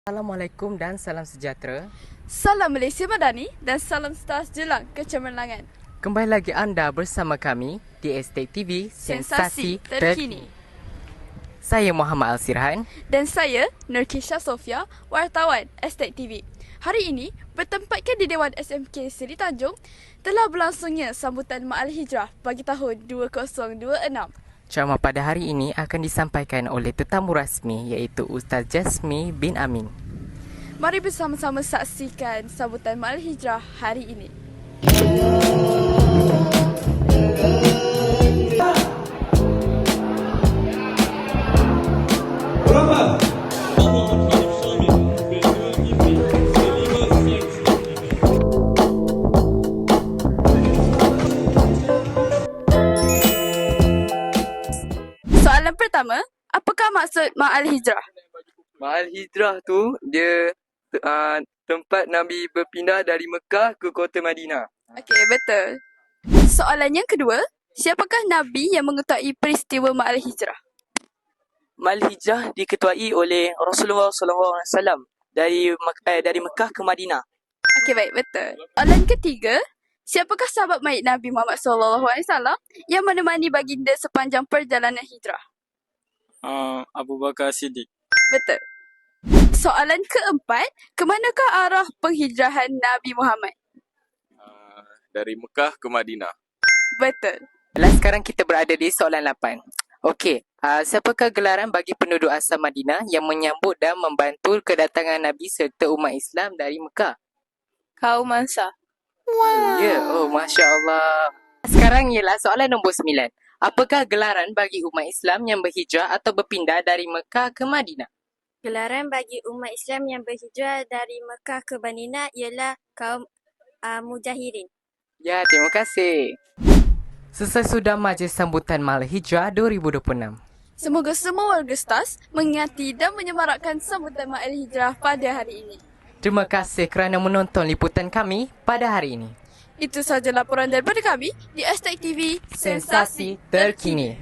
Assalamualaikum dan salam sejahtera. Salam Malaysia Madani dan salam Stars Jelang Kecemerlangan. Kembali lagi anda bersama kami di Estate TV Sensasi Terkini. Saya Muhammad Al-Sirhan. Dan saya Nurkisha Sofia, wartawan Estate TV. Hari ini, bertempatkan di Dewan SMK Seri Tanjung, telah berlangsungnya sambutan Ma'al Hijrah bagi tahun 2026. Ceramah pada hari ini akan disampaikan oleh tetamu rasmi iaitu Ustaz Jasmi bin Amin. Mari bersama-sama saksikan sambutan Ma'al Hijrah hari ini. Soalan pertama, apakah maksud Ma'al Hijrah? Ma'al Hijrah tu dia tempat Nabi berpindah dari Mekah ke kota Madinah. Okey, betul. Soalan yang kedua, siapakah Nabi yang mengetahui peristiwa Ma'al Hijrah? Ma'al Hijrah diketuai oleh Rasulullah SAW dari Mekah ke Madinah. Okey, baik, betul. Soalan ketiga, siapakah sahabat baik Nabi Muhammad SAW yang menemani baginda sepanjang perjalanan hijrah? Abu Bakar Siddiq. Betul. Soalan keempat, ke manakah arah penghijrahan Nabi Muhammad? Dari Mekah ke Madinah. Betul. Baiklah, sekarang kita berada di soalan 8. Okey, siapakah gelaran bagi penduduk asal Madinah yang menyambut dan membantu kedatangan Nabi serta umat Islam dari Mekah? Kaum Ansar. Ya, Masya Allah. Sekarang ialah soalan nombor 9. Apakah gelaran bagi umat Islam yang berhijrah atau berpindah dari Mekah ke Madinah? Gelaran bagi umat Islam yang berhijrah dari Mekah ke Madinah ialah kaum Mujahirin. Ya, terima kasih. Selesai sudah majlis sambutan Ma'al Hijrah 2026. Semoga semua warga Stars mengingati dan menyemarakkan sambutan Ma'al Hijrah pada hari ini. Terima kasih kerana menonton liputan kami pada hari ini. Itu sahaja laporan daripada kami di Estate TV Sensasi Terkini.